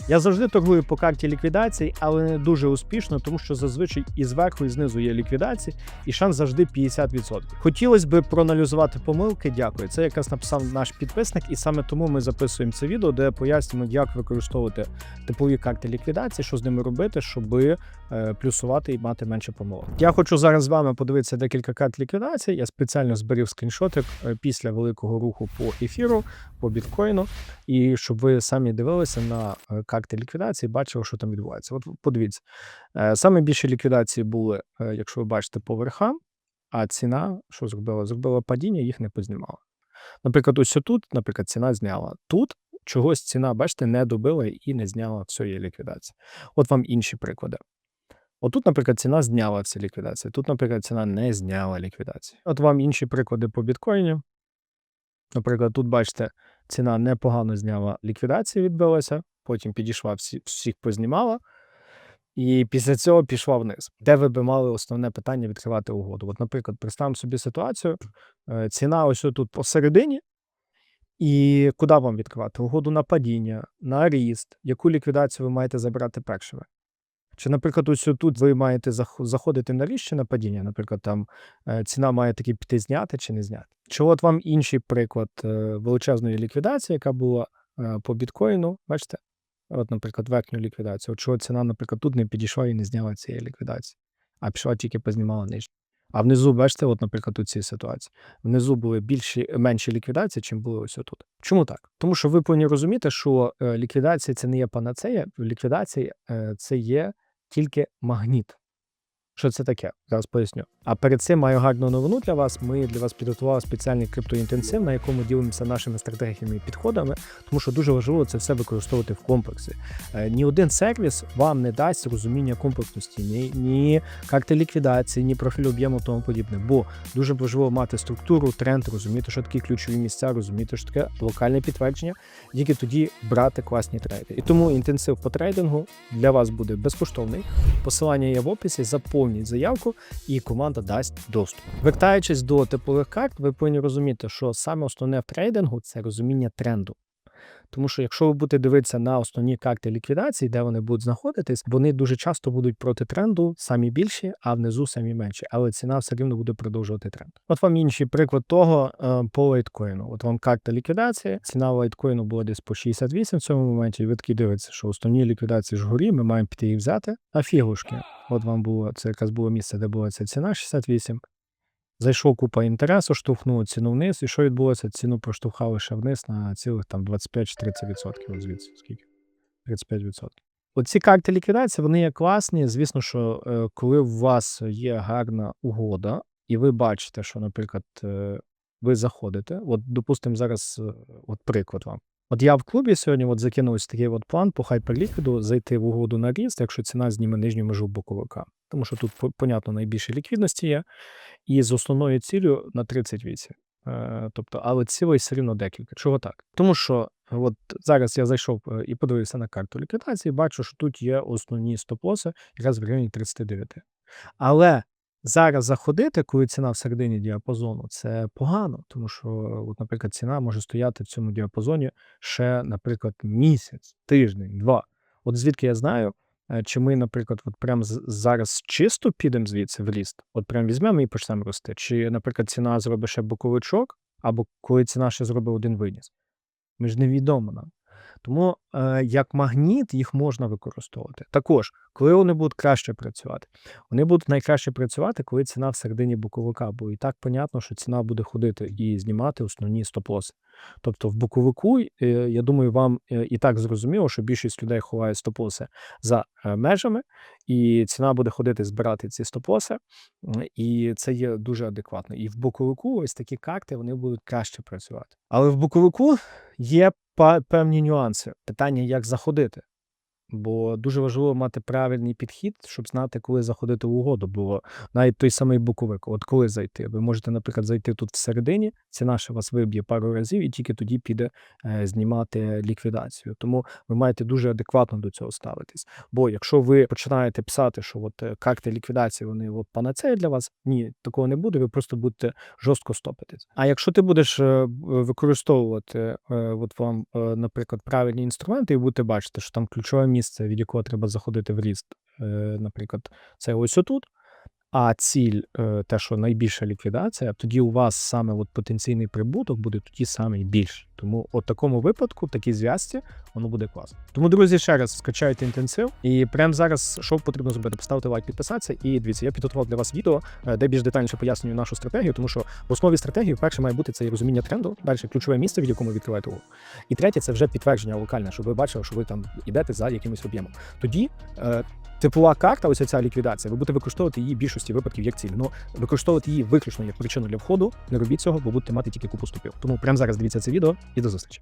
Я завжди торгую по карті ліквідації, але не дуже успішно, тому що зазвичай і зверху, і знизу є ліквідації, і шанс завжди 50%. Хотілося б проаналізувати помилки, дякую. Це якраз написав наш підписник, і саме тому ми записуємо це відео, де пояснюємо, як використовувати типові карти ліквідації, що з ними робити, щоб плюсувати і мати менше помилок. Я хочу зараз з вами подивитися декілька карт ліквідації. Я спеціально зберіг скріншоти після великого руху по ефіру, по біткоїну, і щоб ви самі дивилися на карти ліквідації, бачили, що там відбувається. От подивіться, саме більше ліквідації були, якщо ви бачите, по верхам, а ціна, що зробила? Зробила падіння, їх не познімала. Наприклад, ось тут, наприклад, ціна зняла. Тут чогось ціна, бачите, не добила і не зняла всієї ліквідації. От вам інші приклади. Отут, наприклад, ціна зняла всі ліквідації. Тут, наприклад, ціна не зняла ліквідації. От вам інші приклади по біткоїні. Наприклад, тут, бачите, ціна непогано зняла ліквідації, відбилася, потім підійшла, всіх познімала, і після цього пішла вниз. Де ви би мали основне питання відкривати угоду? От, наприклад, представимо собі ситуацію, ціна ось тут посередині, і куди вам відкривати? Угоду на падіння, на ріст, яку ліквідацію ви маєте забрати першими? Чи, наприклад, ось тут ви маєте заходити на ріст чи на падіння? Наприклад, там ціна має таки піти зняти чи не зняти. Чи от вам інший приклад величезної ліквідації, яка була по біткоїну, бачите? От, наприклад, верхню ліквідацію. От чого ціна, наприклад, тут не підійшла і не зняла цієї ліквідації, а пішла тільки познімала нижню. А внизу, бачите, от, наприклад, у цій ситуації. Внизу були менші ліквідації, чим були ось тут. Чому так? Тому що ви повинні розуміти, що ліквідація – це не є панацея, ліквідація – це є тільки магніт. Що це таке? Зараз поясню. А перед цим маю гарну новину для вас. Ми для вас підготували спеціальний криптоінтенсив, на якому ділимося нашими стратегіями і підходами, тому що дуже важливо це все використовувати в комплексі. Ні один сервіс вам не дасть розуміння комплексності, ні карти ліквідації, ні профіль об'єму, тому подібне. Бо дуже важливо мати структуру, тренд, розуміти, що такі ключові місця, розуміти, що таке локальне підтвердження, тільки тоді брати класні трейди. І тому інтенсив по трейдингу для вас буде безкоштовний. Посилання є в описі, заповніть заявку і команда дасть доступ. Вертаючись до типових карт, ви повинні розуміти, що саме основне в трейдингу – це розуміння тренду. Тому що якщо ви будете дивитися на основні карти ліквідації, де вони будуть знаходитись, вони дуже часто будуть проти тренду, самі більші, а внизу самі менші. Але ціна все рівно буде продовжувати тренд. От вам інший приклад того по лайткоїну. От вам карта ліквідації, ціна лайткоїну була десь по 68 в цьому моменті, і ви такі дивитеся, що основні ліквідації ж горі, ми маємо піти їх взяти, а фігушки. От вам було, це якраз було місце, де була ця ціна 68. Зайшов купа інтересу, штовхнуло ціну вниз, і що відбулося? Ціну проштовхали ще вниз на цілих там 25 чи 30%. Звідси скільки? 35%. Оці карти ліквідації, вони є класні. Звісно, що коли у вас є гарна угода, і ви бачите, що, наприклад, ви заходите, от, допустимо, зараз от приклад вам. От я в клубі сьогодні от закинув ось такий от план по хайперліквіду зайти в угоду на ріст, якщо ціна зніме нижню межу боковика. Тому що тут, понятно, найбільше ліквідності є. І з основною цілею на 38. Тобто, але цілей все рівно декілька. Чого так? Тому що от зараз я зайшов і подивився на карту ліквідації, бачу, що тут є основні стоп-лоси якраз в районі 39. Але зараз заходити, коли ціна всередині діапазону, це погано, тому що, от, наприклад, ціна може стояти в цьому діапазоні ще, наприклад, місяць, тиждень, 2. От звідки я знаю, чи ми, наприклад, от прямо зараз чисто підемо звідси в ріст, от прямо візьмемо і почнемо рости, чи, наприклад, ціна зробить ще боковичок, або коли ціна ще зробить один виніс. Ми ж невідомо нам. Тому як магніт їх можна використовувати. Також, коли вони будуть краще працювати? Вони будуть найкраще працювати, коли ціна всередині боковика, бо і так понятно, що ціна буде ходити і знімати основні стоп-лоси. Тобто в боковику, я думаю, вам і так зрозуміло, що більшість людей ховає стоп-лоси за межами, і ціна буде ходити збирати ці стоп-лоси, і це є дуже адекватно. І в боковику ось такі карти, вони будуть краще працювати. Але в боковику є певні нюанси. Питання, як заходити. Бо дуже важливо мати правильний підхід, щоб знати, коли заходити в угоду. Бо навіть той самий боковик, от коли зайти. Ви можете, наприклад, зайти тут всередині, ціна ще вас виб'є пару разів, і тільки тоді піде знімати ліквідацію. Тому ви маєте дуже адекватно до цього ставитись. Бо якщо ви починаєте писати, що от карти ліквідації, вони от панацея для вас, ні, такого не буде, ви просто будете жорстко стопитись. А якщо ти будеш використовувати от вам, наприклад, правильні інструменти, і будете бачити, що там ключове місце, від якого треба заходити в ріст, наприклад, це ось отут, а ціль, те, що найбільша ліквідація, тоді у вас саме от потенційний прибуток буде тоді саме більший. Тому от такому випадку, в такій зв'язці, воно буде класно. Тому, друзі, ще раз скачайте інтенсив. І прямо зараз, що потрібно зробити? Поставити лайк, підписатися. І дивіться, я підготував для вас відео, де більш детальніше пояснюю нашу стратегію, тому що в основі стратегії перше має бути це розуміння тренду, далі ключове місце, від якому ви відкриваєте угол. І третє, це вже підтвердження локальне, щоб ви бачили, що ви там йдете за якимось об'ємом. Тоді типова карта, ось ця ліквідація, ви будете використовувати її в більшості випадків як ціль. Ну, використовувати її виключно як причину для входу, не робіть цього, бо будете мати тільки купу стопів. Тому прямо зараз дивіться це відео і до зустрічі.